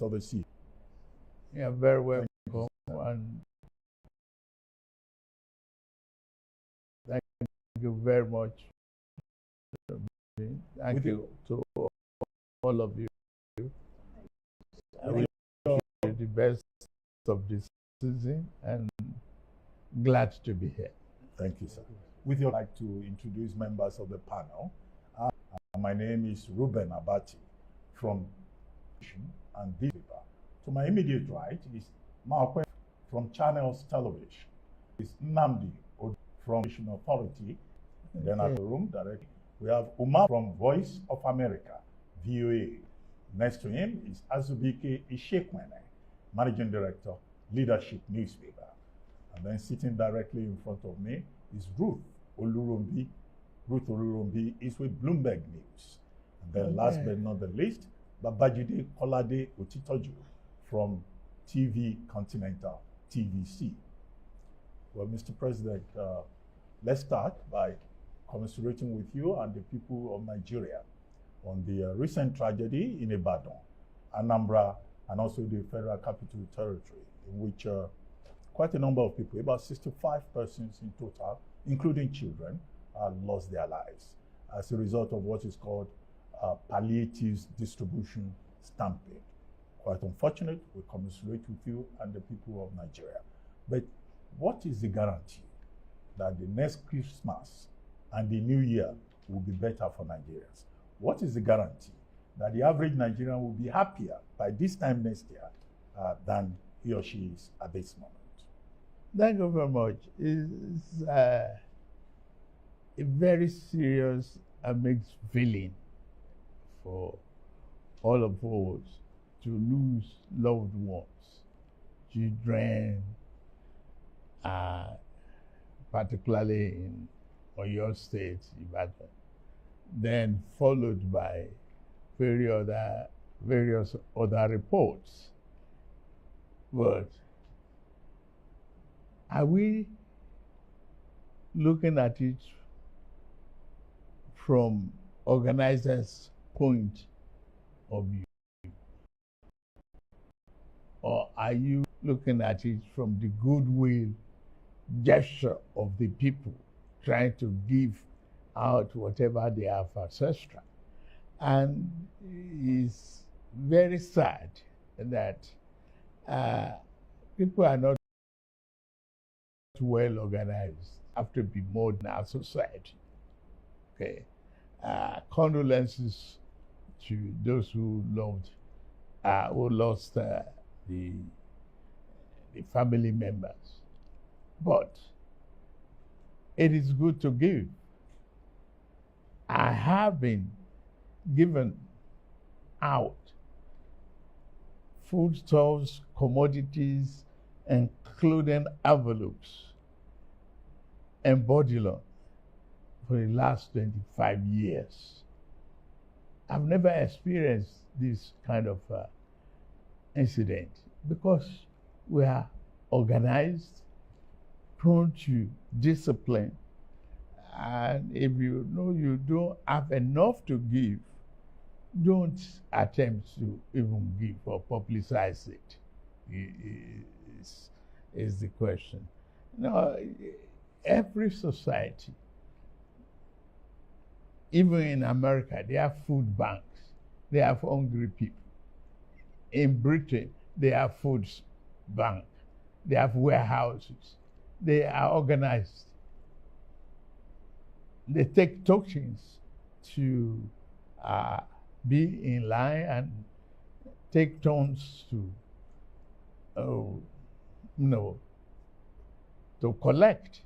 of the sea. Yeah, very welcome. And thank you very much. Thank you to all of you. I wish you the best of this season and glad to be here. Thank you, sir. With you, I'd like to introduce members of the panel. My name is Ruben Abati from and this paper. To my immediate right is Maokwe from Channels Television. Is Nnamdi from Nation Authority. And then at the room directly, we have Umar from Voice of America, VOA. Next to him is Azubike Ishekwene, Managing Director, Leadership Newspaper. And then sitting directly in front of me is Ruth Olurumbi. Ruth Olurumbi is with Bloomberg News. And then last but not the least, Babajide Kolade Otitoju from TV Continental, TVC. Well, Mr. President, let's start by commiserating with you and the people of Nigeria on the recent tragedy in Ibadan, Anambra, and also the Federal Capital Territory, in which quite a number of people, about 65 persons in total, including children, lost their lives as a result of what is called palliatives distribution stampede. Quite unfortunate, we commiserate with you and the people of Nigeria. But what is the guarantee that the next Christmas and the New Year will be better for Nigerians? What is the guarantee that the average Nigerian will be happier by this time next year than he or she is at this moment? Thank you very much. It's a very serious and mixed feeling for all of us to lose loved ones, children, particularly in Oyo State, Ibadan, then followed by various other reports. But are we looking at it from organizers' point of view? Or are you looking at it from the goodwill gesture of the people trying to give out whatever they have ancestral? And it's very sad that people are not well organized, have to be more in our society. Okay. Condolences to those who lost the family members. But it is good to give. I have been given out foodstuffs, commodities, including envelopes and body loan for the last 25 years. I've never experienced this kind of incident because we are organized, prone to discipline, and if you know you don't have enough to give, don't attempt to even give or publicize it. Is the question. No, every society, even in America, they have food banks. They have hungry people. In Britain, they have food bank. They have warehouses. They are organized. They take tokens to be in line and take turns to to collect.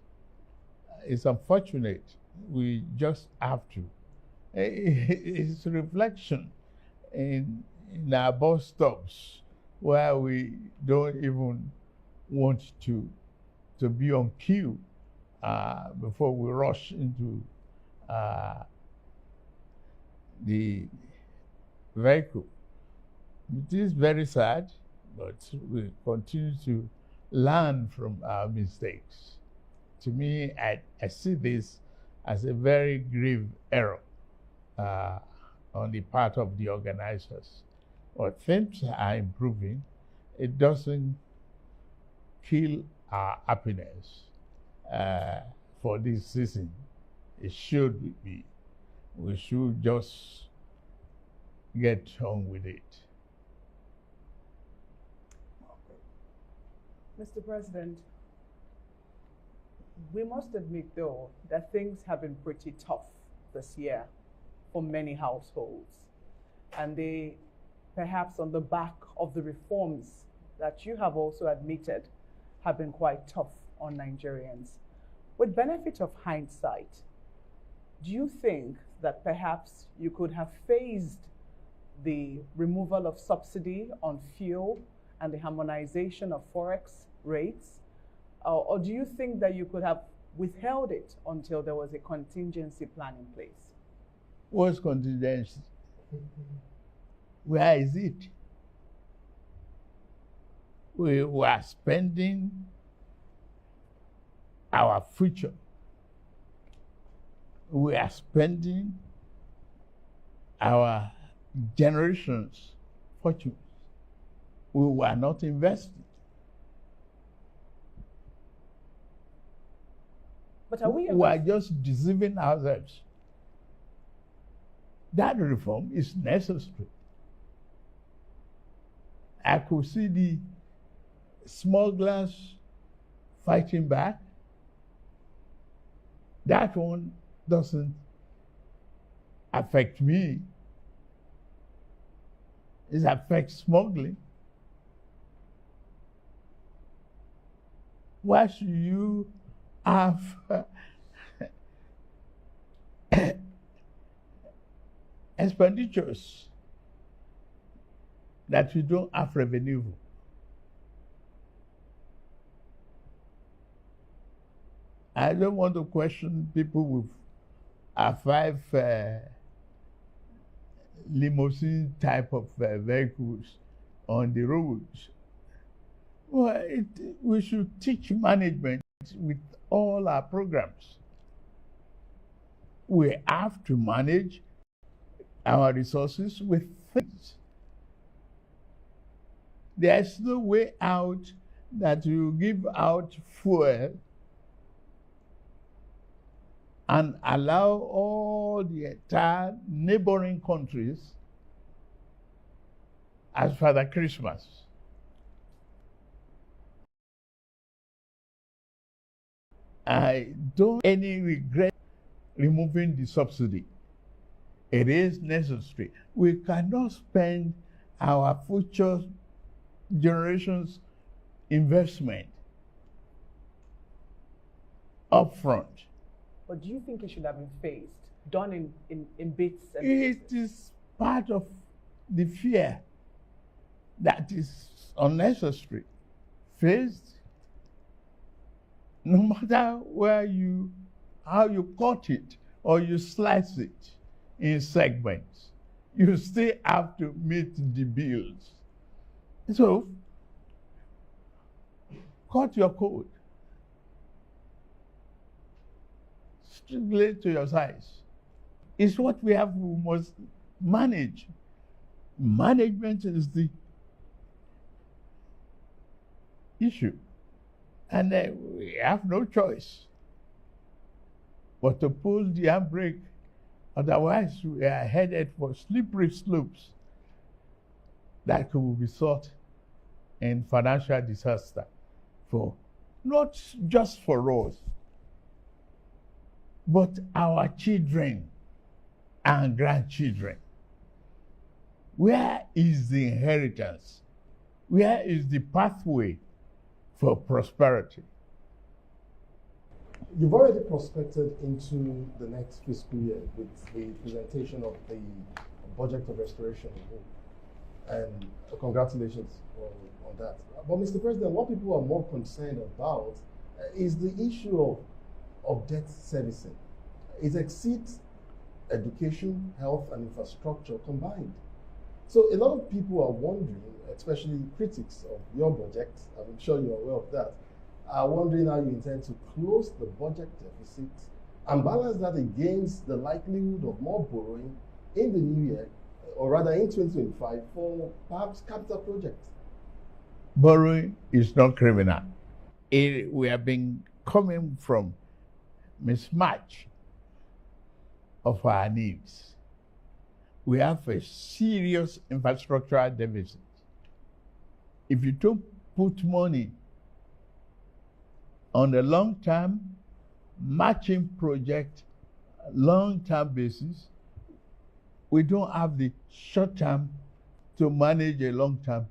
It's unfortunate. We just have to. It's a reflection in our bus stops where we don't even want to be on queue before we rush into the vehicle. It is very sad, but we continue to learn from our mistakes. To me, I see this as a very grave error on the part of the organizers. But things are improving. It doesn't kill our happiness for this season. It should be. We should just get on with it. Mr. President, we must admit, though, that things have been pretty tough this year for many households. And they, perhaps on the back of the reforms that you have also admitted, have been quite tough on Nigerians. With benefit of hindsight, do you think that perhaps you could have phased the removal of subsidy on fuel and the harmonization of forex rates? Or do you think that you could have withheld it until there was a contingency plan in place? What's contingency? Where is it? We were spending our future. We are spending our generation's fortunes. We were not investing. But are we are just deceiving ourselves. That reform is necessary. I could see the smugglers fighting back. That one doesn't affect me. It affects smuggling. Why should you have expenditures that you don't have revenue for? I don't want to question people with a 5 limousine type of vehicles on the roads. Well, we should teach management with all our programs. We have to manage our resources with things. There's no way out that you give out fuel and allow all the entire neighboring countries as Father Christmas. I don't have any regret removing the subsidy. It is necessary. We cannot spend our future generations' investment upfront. But do you think it should have been phased, done in bits and It is part of the fear that is unnecessary. Phased, no matter how you cut it or you slice it in segments, you still have to meet the bills. So, cut your coat strictly to your size. It's what we must manage. Management is the issue. And we have no choice but to pull the handbrake. Otherwise, we are headed for slippery slopes that could result in financial disaster for not just for us, but our children and grandchildren. Where is the inheritance? Where is the pathway for prosperity? You've already prospected into the next fiscal year with the presentation of the budget of restoration, and congratulations on that. But Mr. President, what people are more concerned about is the issue of debt servicing. It exceeds education, health, and infrastructure combined. So a lot of people are wondering, especially critics of your budget, I'm sure you're aware of that, are wondering how you intend to close the budget deficit and balance that against the likelihood of more borrowing in the new year or rather in 2025, for perhaps capital projects? Borrowing is not criminal. We have been coming from mismatch of our needs. We have a serious infrastructural deficit. If you don't put money on the long-term matching project, long-term basis, we don't have the short-term to manage a long-term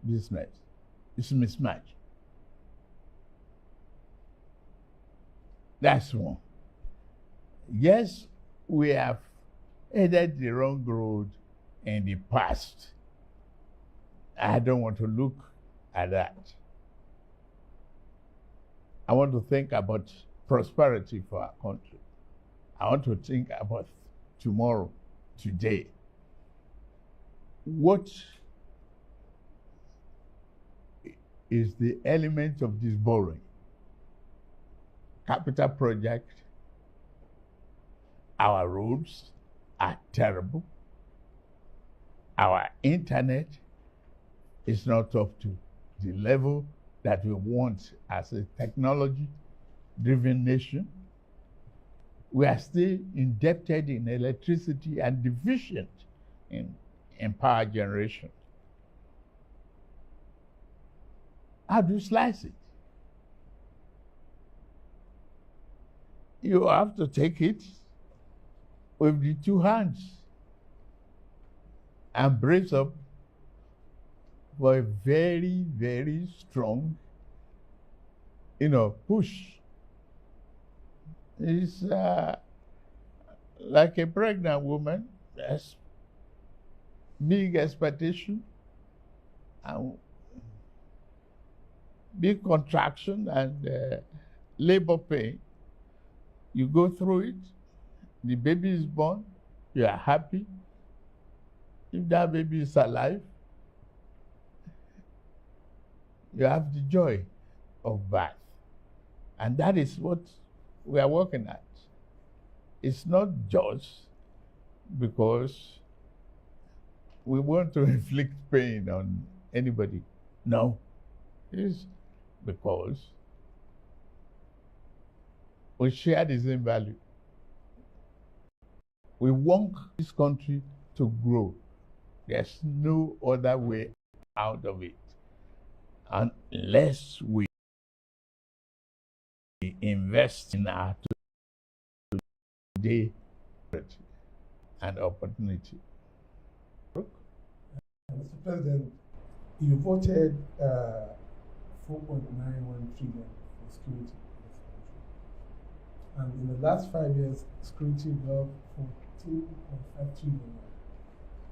business. It's a mismatch. That's one. Yes, we have headed the wrong road in the past. I don't want to look at that. I want to think about prosperity for our country. I want to think about tomorrow, today. What is the element of this borrowing? Capital project, our roads are terrible. Our internet is not up to the level that we want as a technology-driven nation. We are still indebted in electricity and deficient in power generation. How do you slice it? You have to take it with the two hands and brace up for a very, very strong, push. It's like a pregnant woman, has big expectation and big contraction and labor pain. You go through it, the baby is born, you are happy. If that baby is alive, you have the joy of birth. And that is what we are working at. It's not just because we want to inflict pain on anybody. No, it's because we share the same value. We want this country to grow. There's no other way out of it unless we invest in our today and opportunity. Mr. President, you voted 4.91 trillion for security. And in the last 5 years, security grew 14.5 trillion.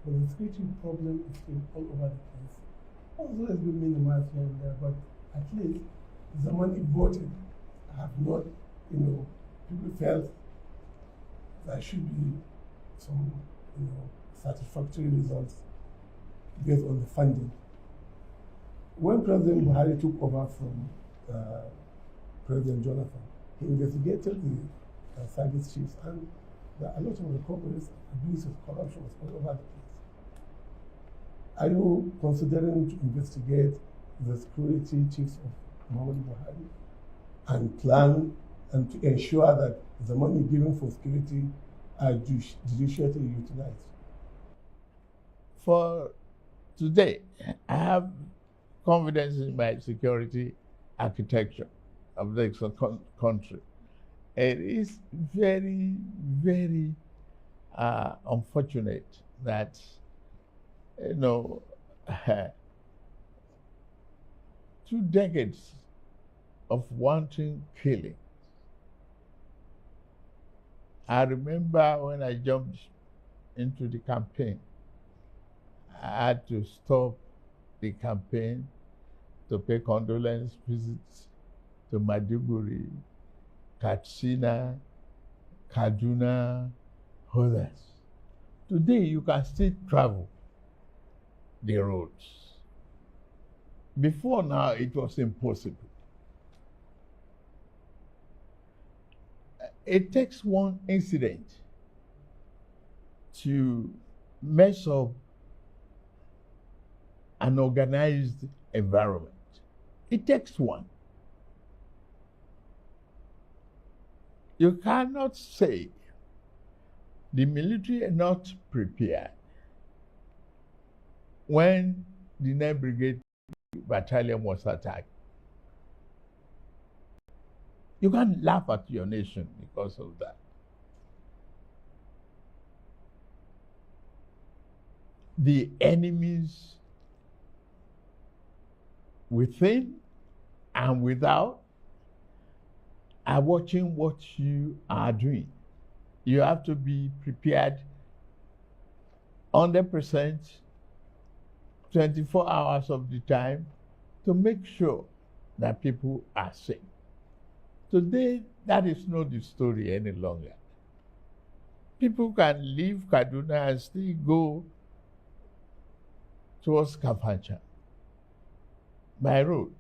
But the security problem is still all over the place. Also, has been minimized here and there, but at least the money voted have not, people felt there should be some, satisfactory results based on the funding. When President Buhari took over from President Jonathan, he investigated the service chiefs, and a lot of recoveries, abuse of corruption was all over the place. Are you considering to investigate the security chiefs of Muhammadu Buhari and plan and to ensure that the money given for security are judicially utilized? For today, I have confidence in my security architecture of the country. It is very, very unfortunate that, 2 decades of wanton killing. I remember when I jumped into the campaign, I had to stop the campaign to pay condolence visits to Maiduguri, Katsina, Kaduna, others. Today, you can still travel the roads. Before now, it was impossible. It takes one incident to mess up an organized environment. It takes one. You cannot say the military are not prepared when the 9th Brigade Battalion was attacked. You can't laugh at your nation because of that. The enemies within and without are watching what you are doing. You have to be prepared 100%, 24 hours of the time to make sure that people are safe. Today, that is not the story any longer. People can leave Kaduna and still go towards Kafancha by road.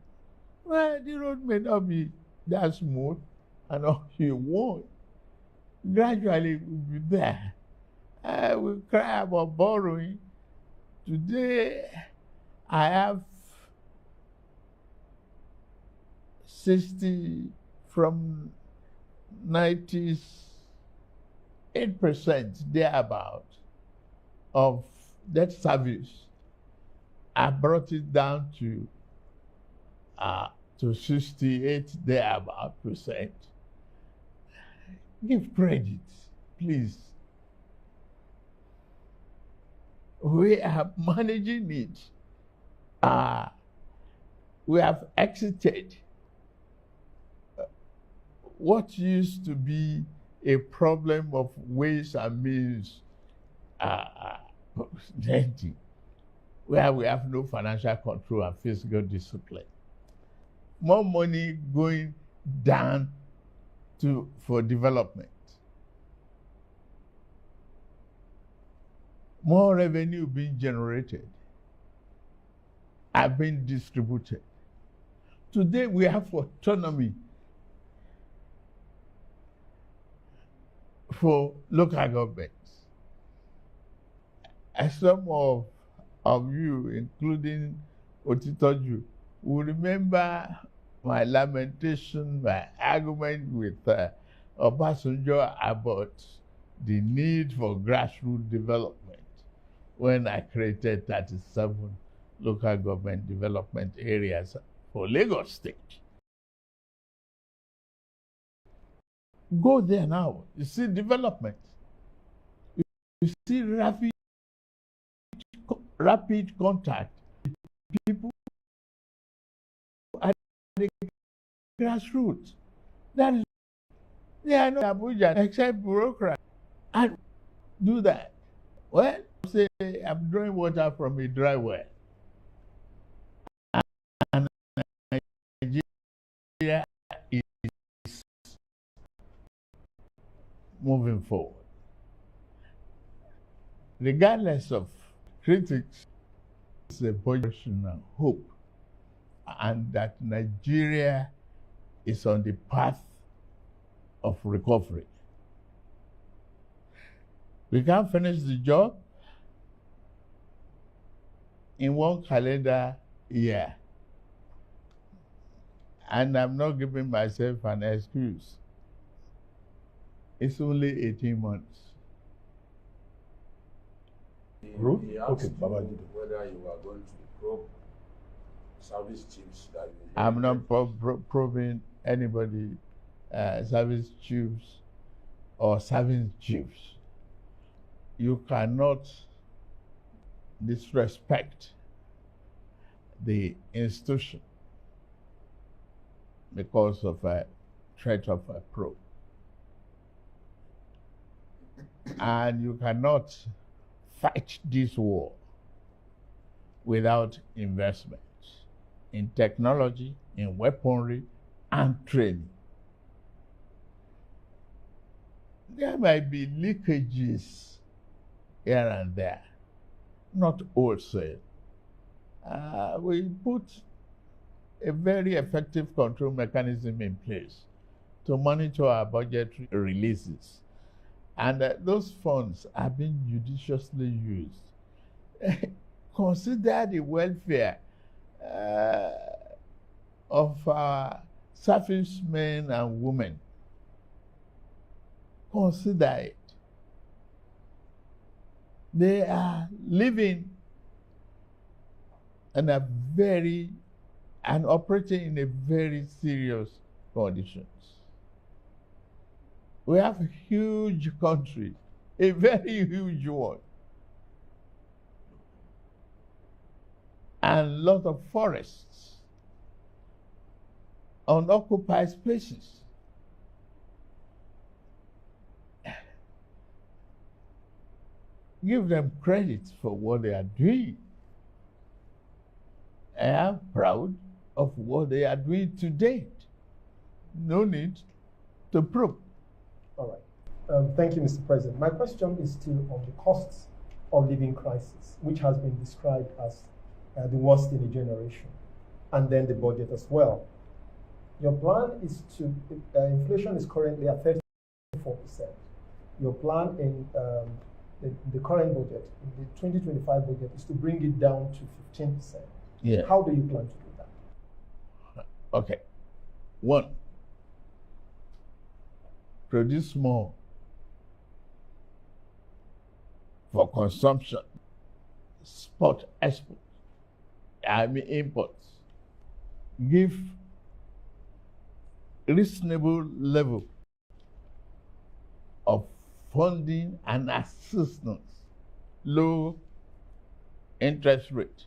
Well, the road may not be that smooth, and all you want. Gradually, we'll be there. We cry about borrowing. Today, I have 60 from 98% thereabout of debt service. I brought it down to 68 thereabout percent. Give credit, please. We are managing it. We have exited what used to be a problem of ways and means presenting, where we have no financial control and fiscal discipline. More money going down for development. More revenue being generated are being distributed. Today we have autonomy for local governments. As some of you, including Otitoju, will remember my lamentation, my argument with Obasanjo about the need for grassroots development when I created 37 local government development areas for Lagos State. Go there now, you see development. You see rapid contact. People at the grassroots. That is, they are not Abuja except bureaucrats. And do that. Well, say I'm drawing water from a dry well. And Nigeria is moving forward. Regardless of critics, it's a positional hope, and that Nigeria is on the path of recovery. We can't finish the job in one calendar year. And I'm not giving myself an excuse. It's only 18 months. Ruth? He Okay, asked Baba. you whether you are going to probe service chiefs that you I'm not probing anybody, service chiefs or service chiefs. You cannot disrespect the institution because of a threat of a probe. And you cannot fight this war without investments in technology, in weaponry, and training. There might be leakages here and there, not wholesale. We put a very effective control mechanism in place to monitor our budgetary releases. and that those funds are being judiciously used. Consider the welfare of our servicemen and women. Consider it. They are living in a very and operating in a very serious conditions. We have a huge country, a very huge one, and a lot of forests, unoccupied spaces. Give them credit for what they are doing. I am proud of what they are doing to date. No need to probe. All right. Thank you, Mr. President. My question is still on the costs of living crisis, which has been described as the worst in a generation, and then the budget as well. Your plan is to, inflation is currently at 34%. Your plan in the current budget, the 2025 budget, is to bring it down to 15%. Yeah. How do you plan to do that? Okay. One, produce more for consumption, spot export, imports. Give reasonable level of funding and assistance, low interest rate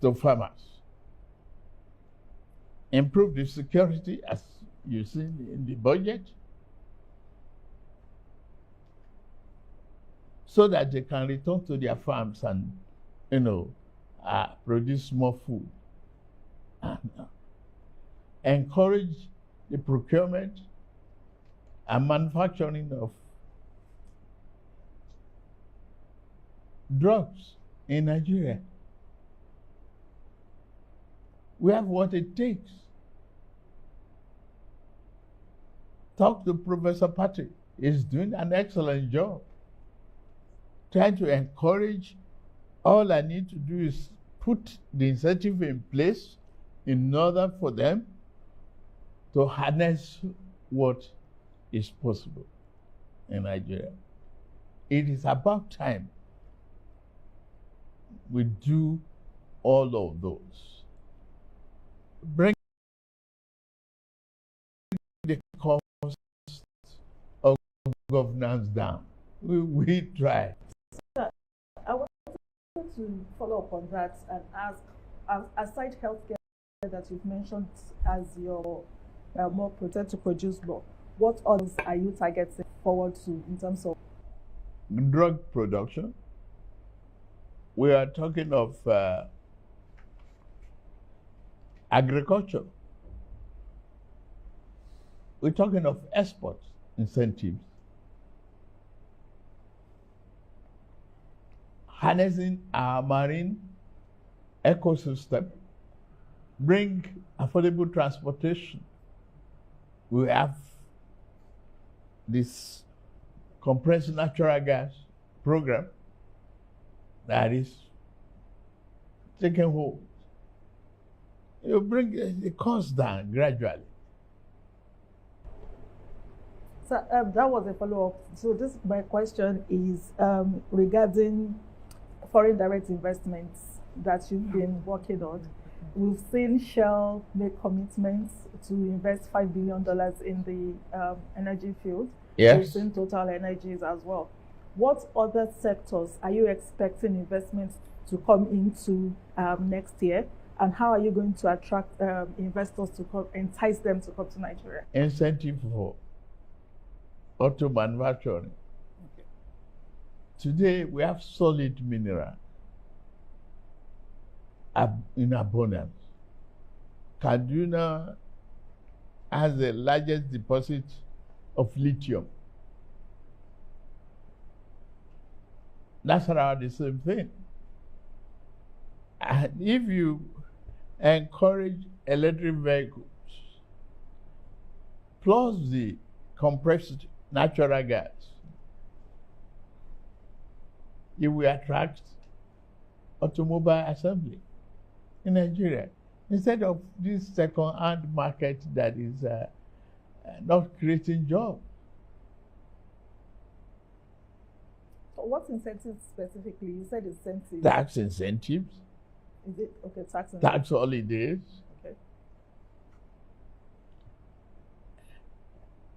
to farmers. Improve the security, as you see in the budget, so that they can return to their farms and, produce more food. And encourage the procurement and manufacturing of drugs in Nigeria. We have what it takes. Talk to Professor Patrick. He's doing an excellent job. Trying to encourage. All I need to do is put the incentive in place in order for them to harness what is possible in Nigeria. It is about time we do all of those. Bring the cost of governance down. We try. I wanted to follow up on that and ask, aside healthcare that you've mentioned as your more protect to produce law, what others are you targeting forward to in terms of drug production? We are talking of agriculture. We're talking of export incentives. Harnessing our marine ecosystem, bring affordable transportation. We have this compressed natural gas program that is taking hold. You bring the cost down gradually. So that was a follow-up. So my question is regarding foreign direct investments that you've been working on. We've seen Shell make commitments to invest $5 billion in the energy field. Yes. We've seen Total Energies as well. What other sectors are you expecting investments to come into next year? And how are you going to attract investors to come, entice them to come to Nigeria? Incentive for auto manufacturing. Okay. Today, we have solid mineral in abundance. Kaduna has the largest deposit of lithium. That's around the same thing. And if you encourage electric vehicles, plus the compressed natural gas. It will attract automobile assembly in Nigeria instead of this second-hand market that is not creating jobs. What incentives specifically? You said incentives. Tax incentives. Is it okay? Tax incentives. Tax holidays. Okay.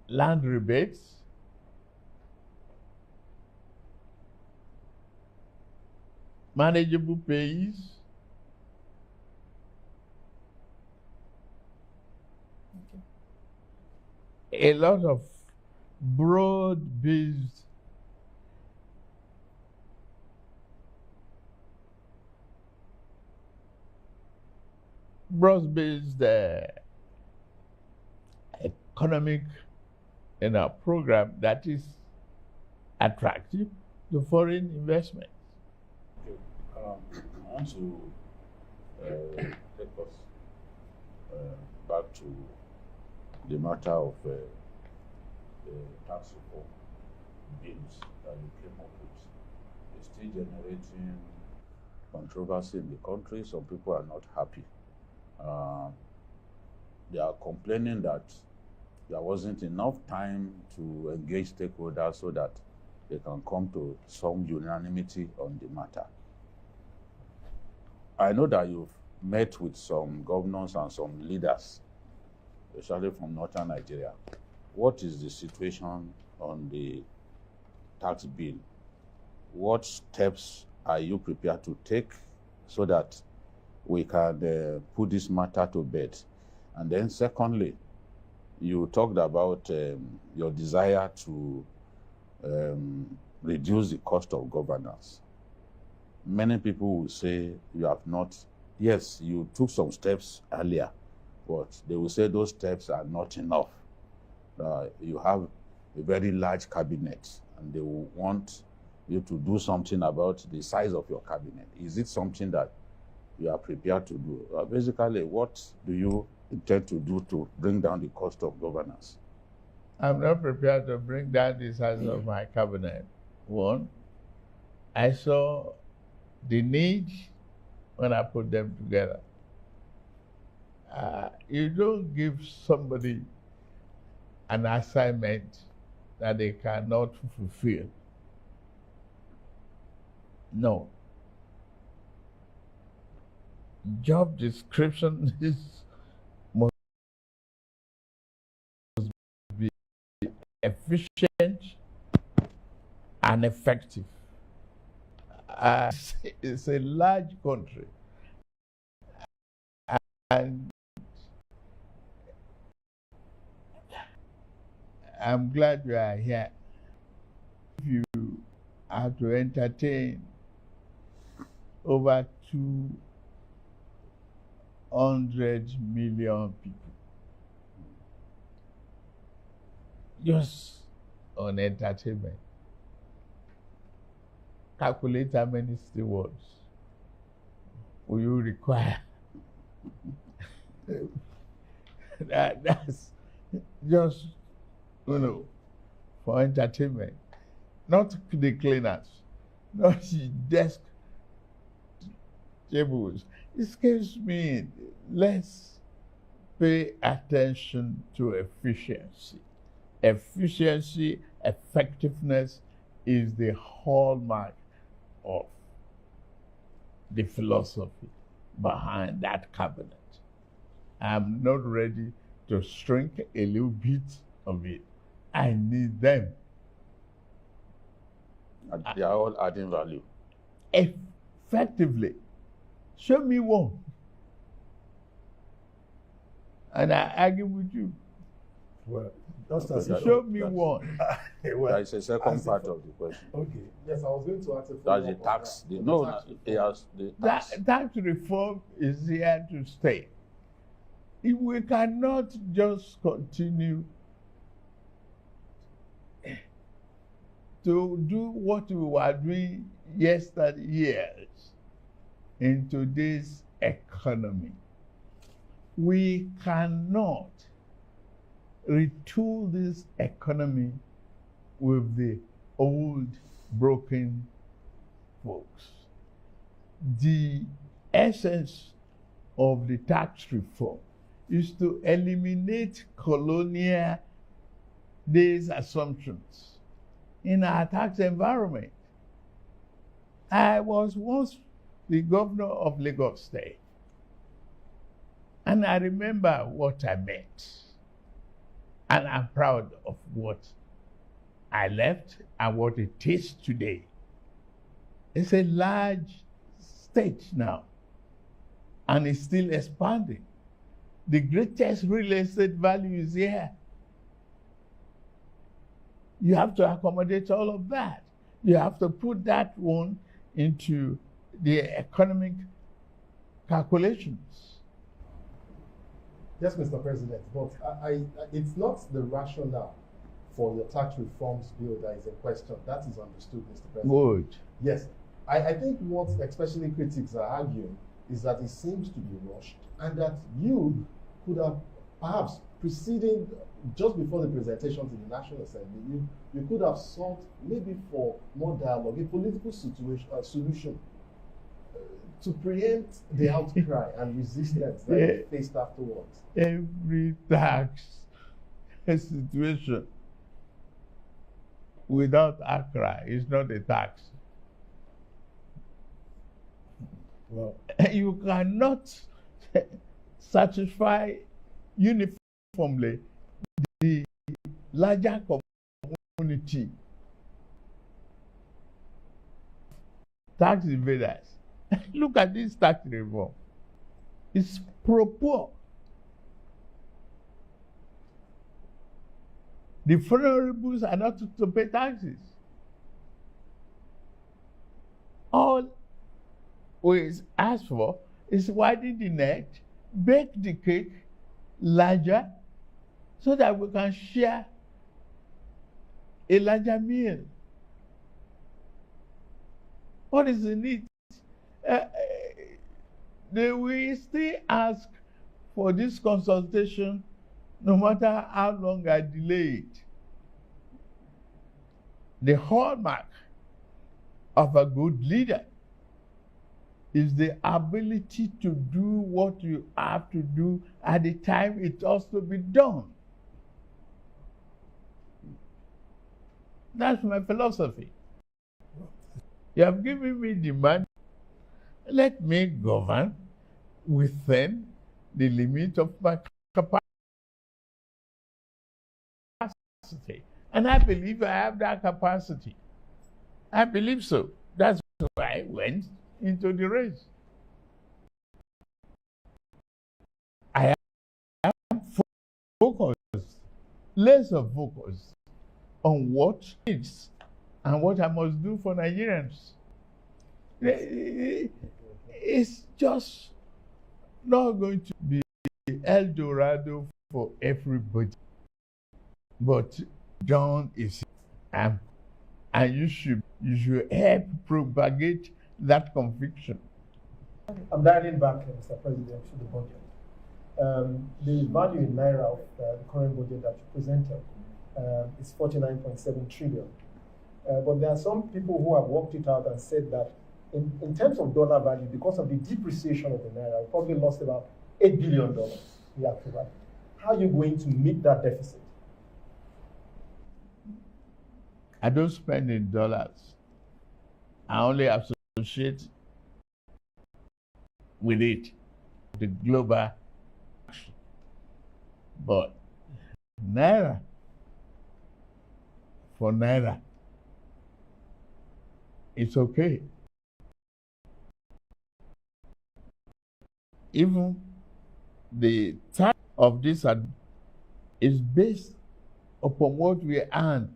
Land rebates. Manageable pays. Okay. A lot of broad-based economic program that is attractive to foreign investment. Okay. I want to take us back to the matter of the tax reform bills that you came up with. It's still generating controversy in the country. Some people are not happy. They are complaining that there wasn't enough time to engage stakeholders so that they can come to some unanimity on the matter. I know that you've met with some governors and some leaders, especially from northern Nigeria. What is the situation on the tax bill? What steps are you prepared to take so that we can put this matter to bed? And then secondly, you talked about your desire to reduce the cost of governance. Many people will say you have not, yes, you took some steps earlier, but they will say those steps are not enough. You have a very large cabinet and they will want you to do something about the size of your cabinet. Is it something that you are prepared to do? Basically, what do you intend to do to bring down the cost of governance? I'm not prepared to bring down the size of my cabinet. One, I saw the need when I put them together. You don't give somebody an assignment that they cannot fulfill. No. Job description must be efficient and effective. It's a large country, and I'm glad you are here. If you have to entertain over 200 million people just on entertainment, calculate how many stewards will you require. That's just, for entertainment. Not the cleaners, not the desk tables. Excuse me, let's pay attention to efficiency. Efficiency, effectiveness is the hallmark of the philosophy behind that cabinet. I'm not ready to shrink a little bit of it. I need them. They are all adding value. Effectively. Show me one. And I argue with you. Well, just as Show me one. well, That is a second part of the question. okay. Yes, I was going to ask a That's the follow-up on tax. that. The, The no, tax it reform. has the tax. Tax reform is here to stay. If we cannot just continue to do what we were doing years in today's economy, we cannot retool this economy with the old broken folks. The essence of the tax reform is to eliminate colonial days assumptions in our tax environment. I was once the governor of Lagos State, and I remember what I met, and I'm proud of what I left and what it is today. It's a large state now, and it's still expanding. The greatest real estate value is here. You have to accommodate all of that. You have to put that one into the economic calculations. Yes, Mr. President, but it's not the rationale for your tax reforms bill that is in question. That is understood, Mr. President. Good. Yes. I think what especially critics are arguing is that it seems to be rushed and that you could have perhaps preceding, just before the presentation to the National Assembly, you could have sought maybe for more dialogue, a political solution to preempt the outcry and resistance that you faced afterwards. Every tax situation without outcry is not a tax. Well, you cannot satisfy uniformly the larger community. Tax evaders. Look at this tax reform. It's pro-poor. The vulnerables are not to pay taxes. All we ask for is widen the net, bake the cake larger, so that we can share a larger meal. What is the need? They will still ask for this consultation no matter how long I delay it. The hallmark of a good leader is the ability to do what you have to do at the time it has to be done. That's my philosophy. You have given me the mandate. Let me govern within the limit of my capacity. And I believe I have that capacity. I believe so. That's why I went into the race. I am focused, laser focused on what needs and what I must do for Nigerians. It's just not going to be El Dorado for everybody. But John is and you should help propagate that conviction. I'm dialing back, Mr. President, to the budget. The value in Naira of the current budget that you presented is 49.7 trillion. But there are some people who have worked it out and said that in terms of dollar value, because of the depreciation of the Naira, we probably lost about $8 billion in actual value. How are you going to meet that deficit? I don't spend in dollars. I only associate with it, the global action. But Naira, for Naira, it's okay. Even the tax of this is based upon what we earn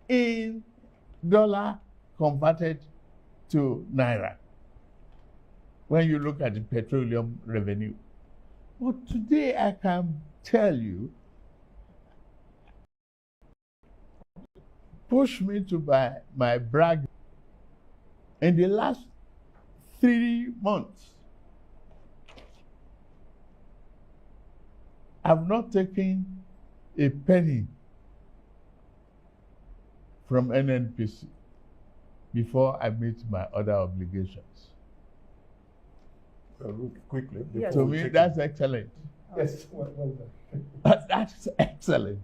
in dollar converted to Naira when you look at the petroleum revenue. But today I can tell you, push me to my brag. In the last 3 months, I've not taken a penny from NNPC before I meet my other obligations. Quickly. Yes. To me, that's excellent. Yes, well done. That's excellent.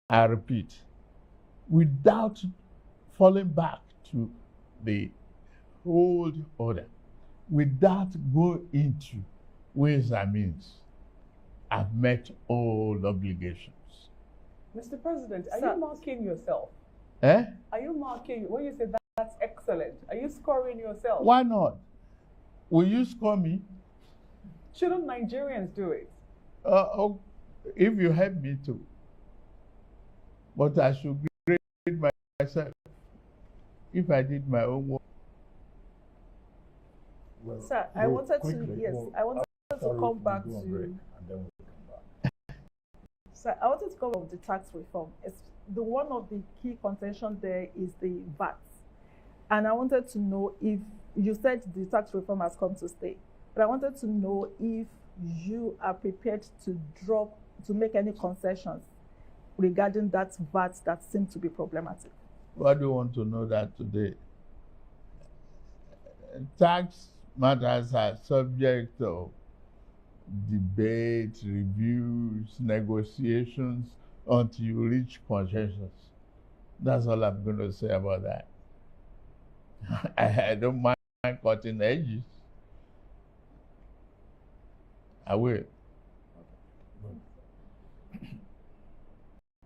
I repeat, without falling back to the old order, without going into ways and means, I've met all obligations. Mr. President, are Sir. you marking yourself? Eh? Are you marking, when you say that's excellent, are you scoring yourself? Why not? Will you score me? Shouldn't Nigerians do it? If you help me to. But I should grade myself if I did my own work. Well, Sir, I wanted quickly, I wanted to come back we'll go on to. break and then we'll come back. Sir, I wanted to come up with the tax reform. It's one of the key contention there is the VAT. And I wanted to know if you said the tax reform has come to stay, but I wanted to know if you are prepared to make any concessions regarding that VAT that seemed to be problematic. Why do you want to know that today? Tax matters are subject of debate, reviews, negotiations until you reach consensus. That's all I'm going to say about that. I don't mind cutting edges. I will.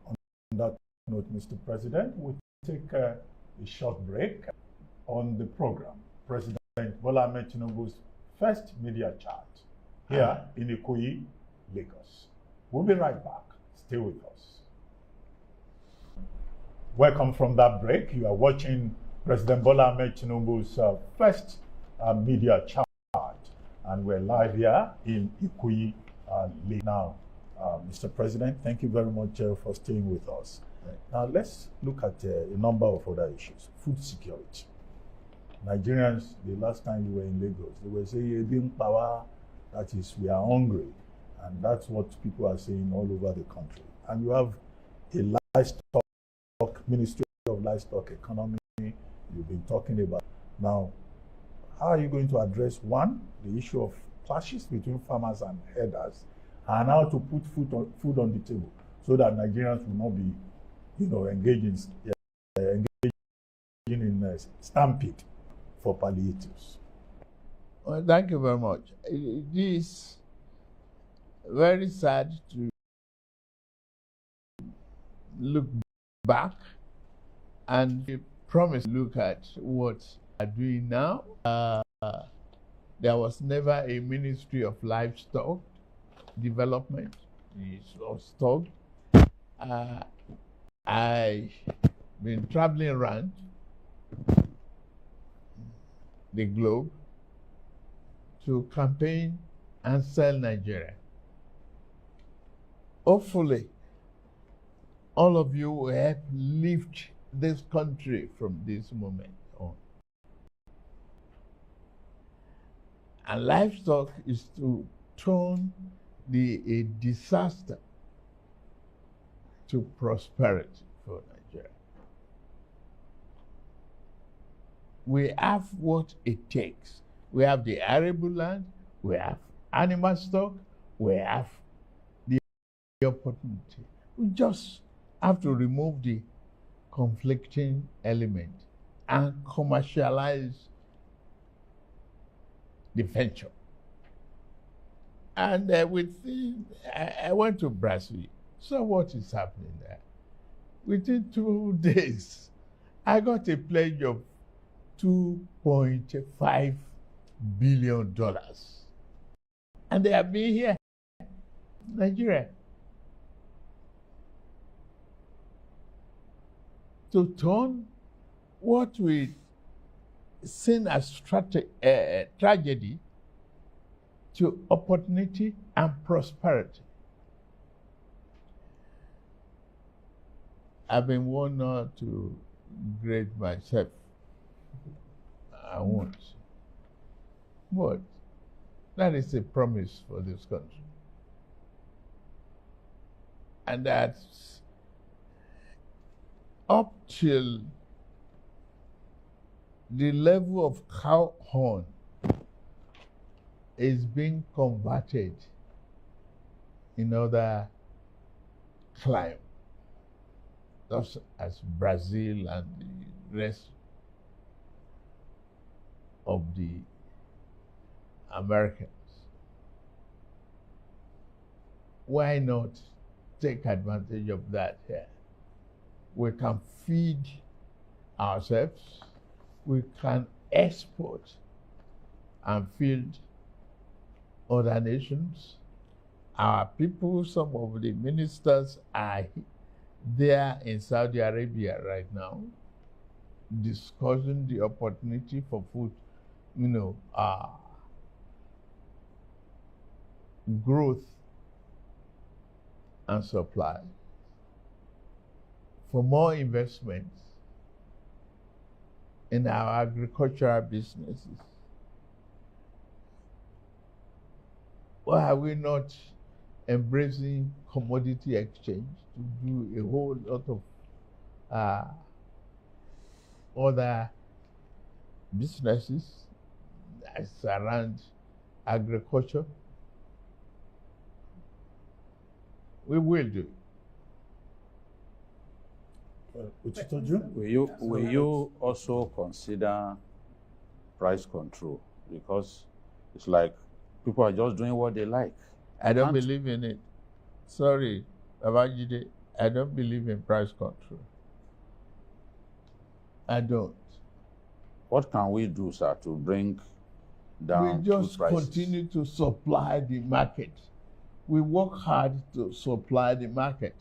On that note, Mr. President, we'll take a short break on the program. President Bola Ahmed Tinubu's first media charge here in Ikoyi, Lagos. We'll be right back. Stay with us. Welcome from that break. You are watching President Bola Ahmed Tinubu's first media charge, and we're live here in Ikoyi, Lagos. Now, Mr. President, thank you very much for staying with us. Now, let's look at a number of other issues. Food security. Nigerians, the last time you were in Lagos, they were saying, being power, that is, we are hungry. And that's what people are saying all over the country. And you have a livestock, Ministry of Livestock Economy, you've been talking about. Now, how are you going to address, one, the issue of clashes between farmers and herders, and how to put food on the table so that Nigerians will not be, engaging in stampede for palliatives? Well, thank you very much. It is very sad to look back and promise to look at what we are doing now. There was never a Ministry of Livestock Development. It was stopped. I've been traveling around the globe to campaign and sell Nigeria. Hopefully, all of you will help lift this country from this moment on. And livestock is to turn a disaster to prosperity for Nigeria. We have what it takes. We have the arable land, we have animal stock, we have the opportunity. We just have to remove the conflicting element and commercialize the venture. And I went to Brazil, saw what is happening there. Within 2 days, I got a pledge of $2.5 billion. And they have been here, Nigeria, to turn what we seen as tragedy to opportunity and prosperity. I've been warned not to grade myself. I won't. But that is a promise for this country. And that's up till the level of cow horn is being converted in other climes, just as Brazil and the rest of the Americans. Why not take advantage of that here? We can feed ourselves, we can export and feed other nations. Our people, some of the ministers are there in Saudi Arabia right now discussing the opportunity for food, growth and supply, for more investments in our agricultural businesses. Why are we not embracing commodity exchange to do a whole lot of other businesses that's around agriculture? We will do. Will you also consider price control? Because it's like people are just doing what they like. I don't believe in it. Sorry, Babajide, I don't believe in price control. I don't. What can we do, sir, to bring down We just food prices? continue to supply the market. We work hard to supply the market.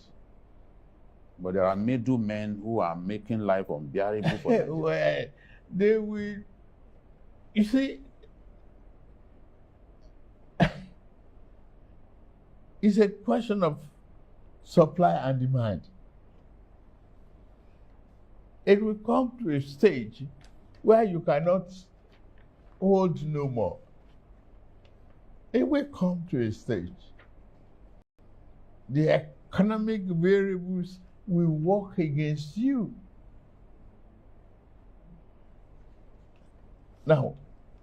But there are middlemen who are making life unbearable for them. Well, they will. You see, it's a question of supply and demand. It will come to a stage where you cannot hold no more. It will come to a stage. The economic variables will work against you. Now,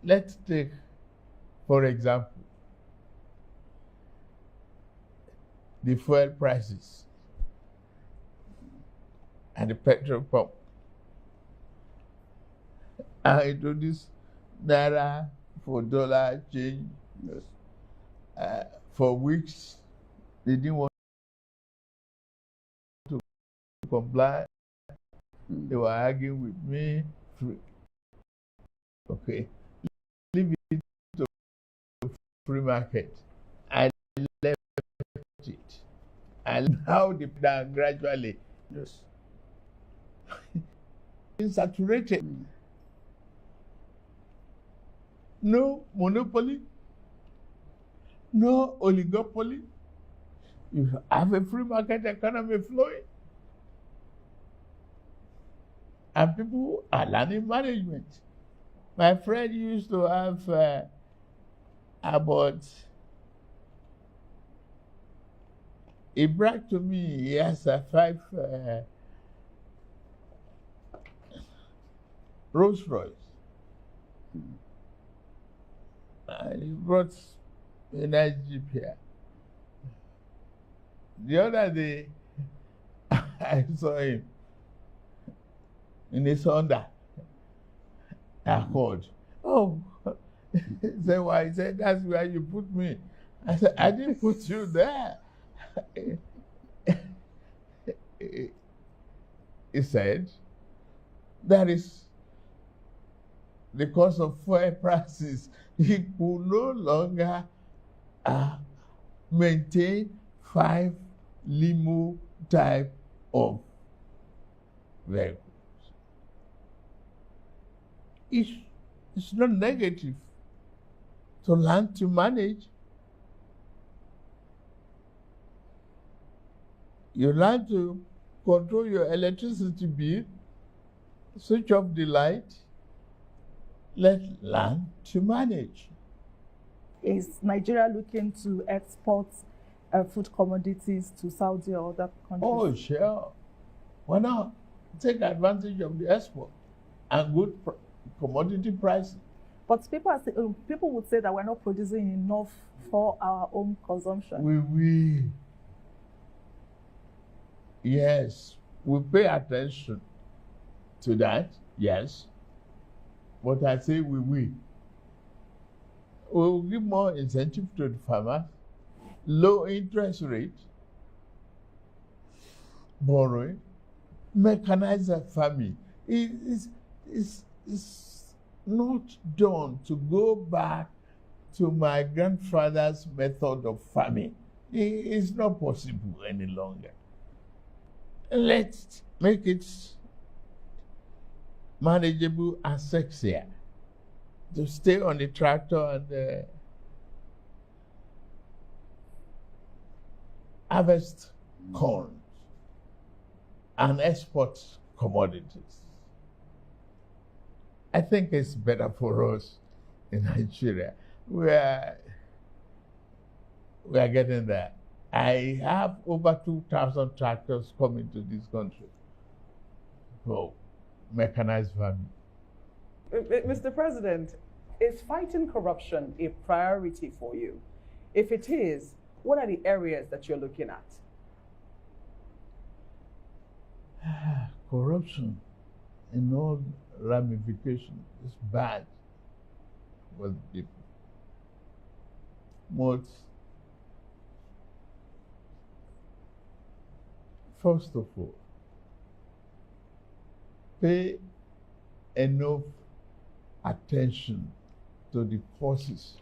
let's take, for example, the fuel prices and the petrol pump. I introduced Naira for dollar change. Yes. For weeks, they didn't want to comply. They were arguing with me. Okay, leave it to free market. I left it. And now they down gradually. Yes. It's saturated. No monopoly, no oligopoly. You have a free market economy flowing. And people are learning management. My friend used to have about, he bragged to me, he has 5 Rolls Royce. And he brought a nice Jeep here. The other day, I saw him in his Honda Accord. Oh, he said, why? He said, that's where you put me. I said, I didn't put you there. He said, that is because of fuel prices. He could no longer maintain 5 limo type of vehicles. It's not negative to learn to manage. You learn to control your electricity bill, switch off the light. Let's learn to manage. Is Nigeria looking to export food commodities to Saudi or other countries? Oh, sure. Why not? take advantage of the export and good commodity pricing. But people would say that we're not producing enough for our own consumption. Yes, we pay attention to that, yes. But I say we will give more incentive to the farmers, low interest rate, borrowing, mechanize farming. It's not done to go back to my grandfather's method of farming. It's not possible any longer. Let's make it manageable and sexier to stay on the tractor and harvest corn and export commodities. I think it's better for us in Nigeria. We are getting there. I have over 2,000 tractors coming to this country for mechanized farming. Mr. President, is fighting corruption a priority for you? If it is, what are the areas that you're looking at? Corruption in all ramifications is bad for people. First of all, pay enough attention to the causes.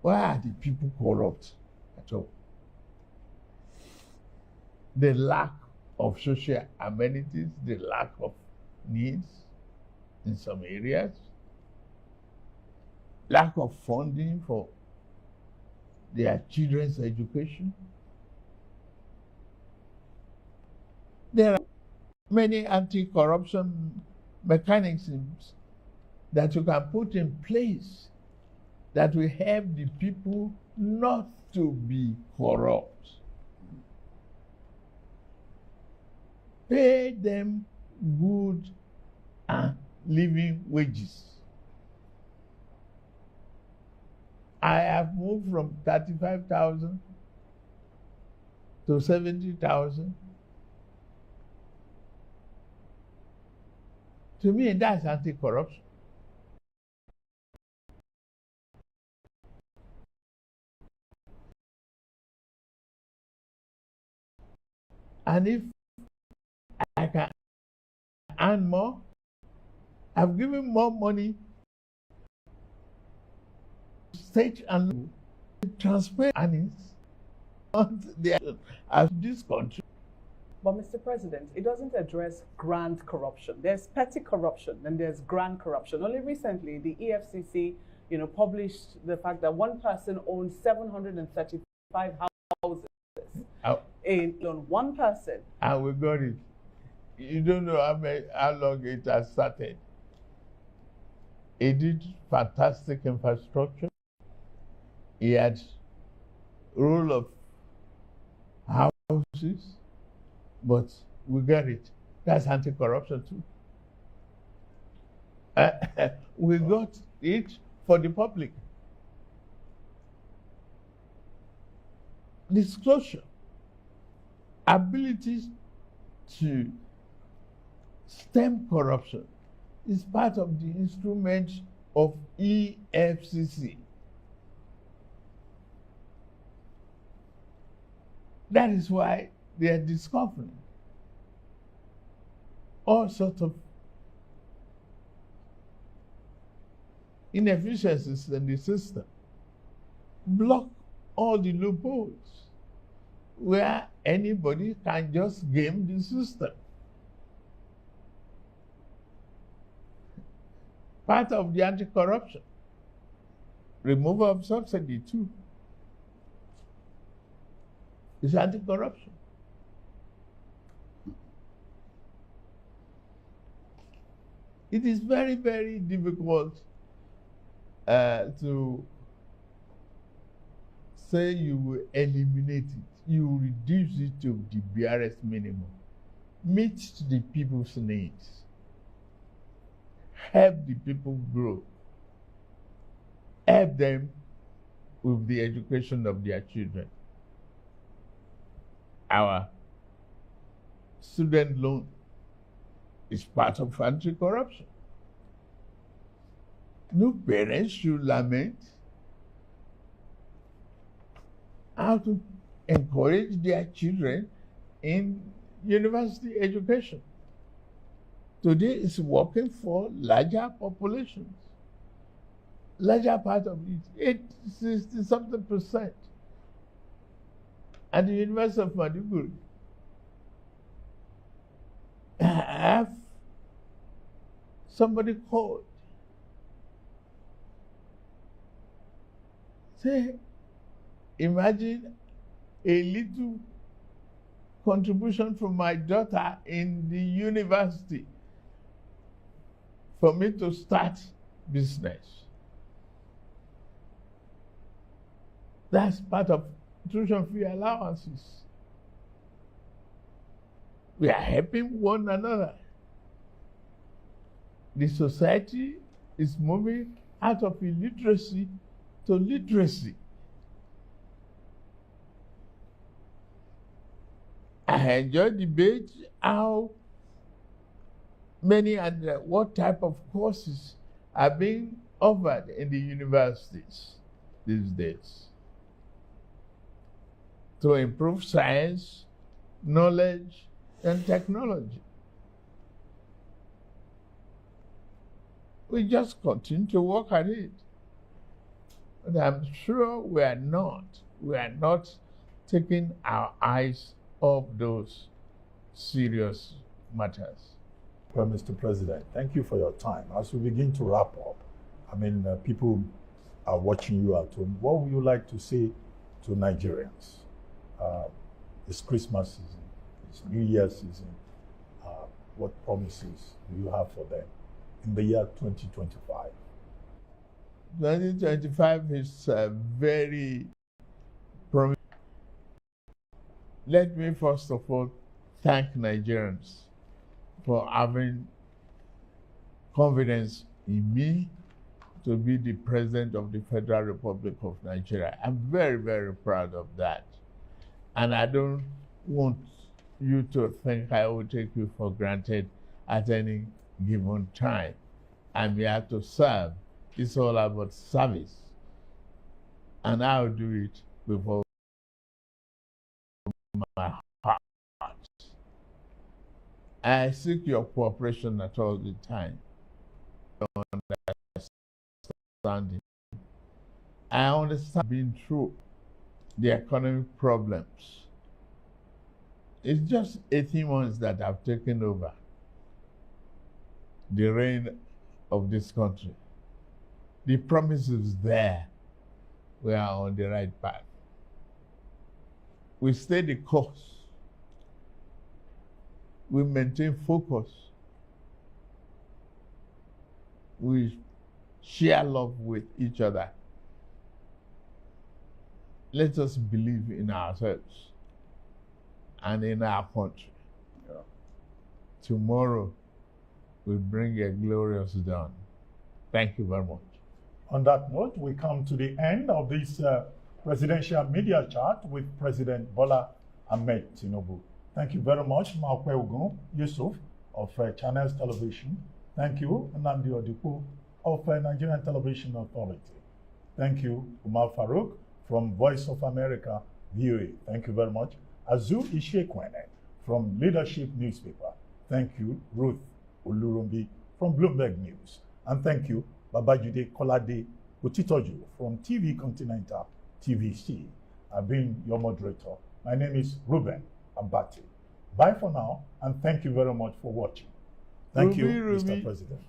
Why are the people corrupt at all? The lack of social amenities, the lack of needs in some areas, lack of funding for their children's education. There are many anti-corruption mechanisms that you can put in place that will help the people not to be corrupt. Pay them good and living wages. I have moved from 35,000 to 70,000. To me, that's anti-corruption. And if I can earn more, I've given more money to state and transfer earnings on as this country. But Mr. President, it doesn't address grand corruption. There's petty corruption and there's grand corruption. Only recently, the EFCC, published the fact that one person owns 735 houses on one person. And we got it. You don't know how long it has started. He did fantastic infrastructure. He had rule of houses, but we got it. That's anti-corruption too. We got it for the public. Disclosure, abilities to stem corruption is part of the instrument of EFCC. That is why they are discovering all sorts of inefficiencies in the system. Block all the loopholes where anybody can just game the system. Part of the anti-corruption, removal of subsidy too, is anti-corruption. It is very, very difficult to say you will eliminate it. you reduce it to the barest minimum. Meet the people's needs. Help the people grow. Help them with the education of their children. Our student loan is part of anti-corruption. No parents should lament how to encourage their children in university education. Today it's working for larger populations. Larger part of it, 60-something%. At the University of Maiduguri, I have somebody called. Say, imagine a little contribution from my daughter in the university for me to start business. That's part of tuition fee allowances. We are helping one another. The society is moving out of illiteracy to literacy. I enjoy debate how many and what type of courses are being offered in the universities these days to improve science, knowledge, and technology. We just continue to work at it. But I'm sure we are not taking our eyes off those serious matters. Well, Mr. President, thank you for your time. As we begin to wrap up, I mean, people are watching you at home. What would you like to say to Nigerians? It's Christmas season, it's New Year's season. What promises do you have for them in the year 2025? 2025 is very promising. Let me first of all thank Nigerians for having confidence in me to be the President of the Federal Republic of Nigeria. I'm very, very proud of that. And I don't want you to think I will take you for granted at any given time. I'm here to serve. It's all about service. And I'll do it before my heart. I seek your cooperation at all the time. Understanding. I understand being through the economic problems. It's just 18 months that I've taken over the reign of this country. The promise is there. We are on the right path. We stay the course. We maintain focus. We share love with each other. Let us believe in ourselves and in our country. Yeah. Tomorrow will bring a glorious dawn. Thank you very much. On that note, we come to the end of this presidential media chat with President Bola Ahmed Tinubu. Thank you very much, Maokwe Ogun Yusuf of Channels Television. Thank you, Nnamdi Odipo of Nigerian Television Authority. Thank you, Umar Farouk from Voice of America, VOA. Thank you very much. Azu Ishekwene from Leadership Newspaper. Thank you, Ruth Olurumbi from Bloomberg News. And thank you, Babajude Kolade Utitoju from TV Continental TVC. I've been your moderator. My name is Ruben Abati. Bye for now, and thank you very much for watching. Thank you, Mr. President.